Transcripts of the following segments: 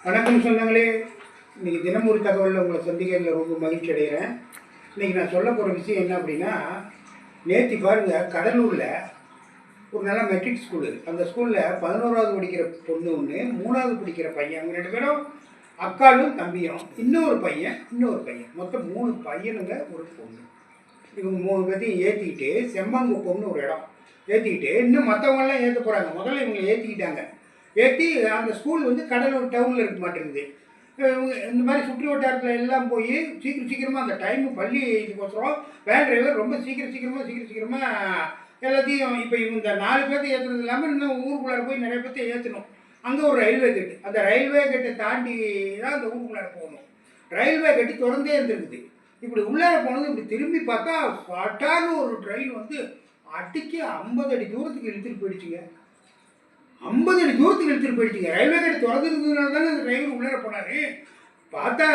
வணக்கம் சொந்தங்களே. இன்றைக்கி தினம் ஒரு தகவலில் உங்களை சந்திக்கிறதுல ரொம்ப மகிழ்ச்சி அடைகிறேன். இன்றைக்கி நான் சொல்ல போகிற விஷயம் என்ன அப்படின்னா, நேற்று பாருங்கள், கடலூரில் ஒரு நல்ல மெட்ரிக் ஸ்கூலு. அந்த ஸ்கூலில் 11வது படிக்கிற பொண்ணு ஒன்று, 3வது படிக்கிற பையன், அவங்க 2 பேரும் அக்காலும் தம்பியும், இன்னொரு பையன், மொத்தம் 3 பையனுங்க, ஒரு பொண்ணு. இவங்க 3 பேர்த்தையும் ஏற்றிக்கிட்டு செம்பாங்குப்பம்னு ஒரு இடம் ஏற்றிக்கிட்டு, இன்னும் மற்றவங்களாம் ஏற்ற போகிறாங்க. முதல்ல இவங்களை ஏற்றிக்கிட்டாங்க. ஏற்றி அந்த ஸ்கூல் வந்து கடலூர் டவுனில் இருக்க மாட்டேங்குது. இந்த மாதிரி சுற்று வட்டாரத்தில் எல்லாம் போய் சீக்கிரமாக அந்த டைமு பள்ளி இதுக்கோசரம் வேன் டிரைவர் ரொம்ப சீக்கிரமாக எல்லாத்தையும் இப்போ இவங்க இந்த 4 பேர்த்தை ஏற்றுறது இல்லாமல் இன்னும் ஊருக்குள்ளார போய் நிறைய பேர்த்தை ஏற்றணும். அங்கே ஒரு ரயில்வே கேட்டு, அந்த ரயில்வே கேட்டை தாண்டி தான் அந்த ஊருக்குள்ளார போகணும். ரயில்வே கேட்டு திறந்தே இருந்திருக்குது. இப்படி உள்ளார போனது இப்படி திரும்பி பார்த்தா பட்டான்னு ஒரு ட்ரெயின் வந்து அடிக்க 50 அடி தூரத்துக்கு இழுத்துட்டு போயிடுச்சுங்க. 50 அடி தூரத்துக்கு எடுத்துகிட்டு போயிடுச்சுங்க. ரயில்வே கேட் திறந்துருந்ததுனால தானே அந்த டிரைவர் உள்ளே போனார். பார்த்தா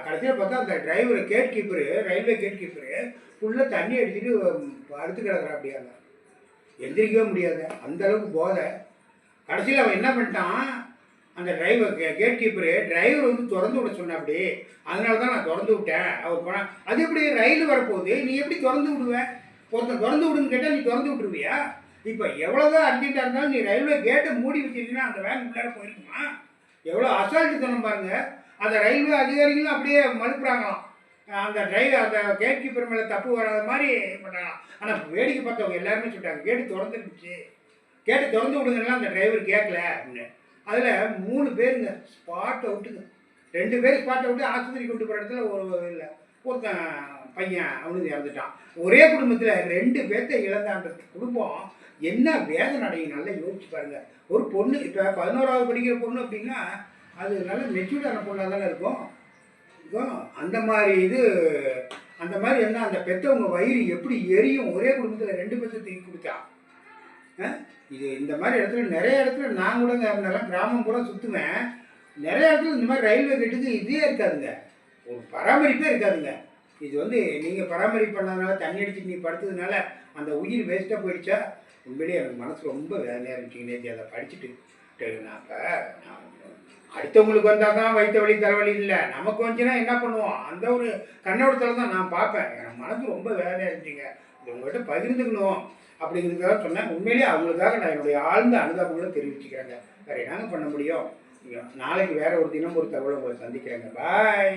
கடைசியாக பார்த்தா அந்த டிரைவர் ரயில்வே கேட் கீப்பரு ஃபுல்லாக தண்ணி அடிச்சுட்டு படுத்து கிடக்குறா. அப்படியாங்க எந்திரிக்கவே முடியாது, அந்தளவுக்கு போதை. கடைசியில் அவன் என்ன பண்ணிட்டான், அந்த கேட் கீப்பரு டிரைவர் வந்து திறந்து விட சொன்ன. அப்படி அதனால தான் நான் திறந்து விட்டேன். அவர் போனால் அது எப்படி ரயில் வரப்போகுது, நீ எப்படி திறந்து விடுவேன்? ஒருத்தன் திறந்து விடுன்னு கேட்டால் நீ திறந்து விட்டுருவியா? இப்போ எவ்வளோதான் அர்ஜென்ட்டாக இருந்தாலும் நீ ரயில்வே கேட்டை மூடி வச்சிருந்தீங்கன்னா அந்த வேன் உள்ளார போயிருக்குமா? எவ்வளோ அசால்ட்டு தனம் பாருங்கள். அந்த ரயில்வே அதிகாரிகளும் அப்படியே மறுப்புறாங்களாம். அந்த அந்த கேட் கீப்பர் மேலே தப்பு வராத மாதிரி பண்ணலாம். ஆனால் வேடிக்கை பார்த்தவங்க எல்லாருமே சொல்லிட்டாங்க, கேட்டு திறந்துருந்துச்சு, கேட்டு திறந்து விடுங்கன்னா அந்த டிரைவர் கேட்கல அப்படின்னு. அதில் 3 பேருங்க ஸ்பாட் அவுட்டுங்க. 2 பேர் ஸ்பாட் அவுட்டு, ஆஸ்பத்திரி கொண்டு போகிற இடத்துல இல்லை, ஒருத்தன் பையன் அவனுக்கு இறந்துட்டான். ஒரே குடும்பத்தில் 2 பேர்த்த இழந்தான்ற குடும்பம் என்ன வேதனை அடையும், நல்லா யோசிச்சு பாருங்கள். ஒரு பொண்ணு இப்போ 11வது படிக்கிற பொண்ணு அப்படின்னா அது நல்ல மெச்சூர்டான பொண்ணாக தானே இருக்கும். அந்த மாதிரி என்ன, அந்த பெற்றவங்க வயிறு எப்படி எரியும். ஒரே குடும்பத்தில் 2 பேர்த்த தூக்கி கொடுத்தா. இது இந்த மாதிரி இடத்துல நிறைய இடத்துல நான் கூட இருந்தாலும் கிராமம் கூட சுற்றுவேன். நிறைய இடத்துல இந்த மாதிரி ரயில்வே கேட்டுக்கு இதே இருக்காதுங்க, ஒரு பராமரிப்பே இருக்காதுங்க. இது வந்து நீங்கள் பராமரிப்பு பண்ணதுனால, தண்ணி அடிச்சுட்டு நீ படுத்ததுனால அந்த உயிர் வேஸ்ட்டாக போயிடுச்சா? உண்மையிலேயே எனக்கு மனசு ரொம்ப வேதனையாக இருந்துச்சு நேற்று அதை படிச்சுட்டு. நான் இப்போ அடுத்தவங்களுக்கு வந்தால் தான் வயிற்று வலி தலைவலி இல்லை, நமக்கு வந்துச்சுன்னா என்ன பண்ணுவோம், அந்த ஒரு கண்ணோட்டத்தில் தான் நான் பார்ப்பேன். எனக்கு மனசு ரொம்ப வேதனையாக இருந்துச்சுங்க. இது உங்கள்கிட்ட பகிர்ந்துக்கணும் அப்படிங்கிறதுக்காக சொன்னேன். உண்மையிலேயே அவங்களுக்காக நான் என்னுடைய ஆழ்ந்த அனுதாபங்களும் தெரிவிச்சுக்கிறேங்க. வேறு என்னங்க பண்ண முடியும். நாளைக்கு வேறு ஒரு தினம் ஒரு தகவலை உங்களை சந்திக்கிறேங்க. பாய்.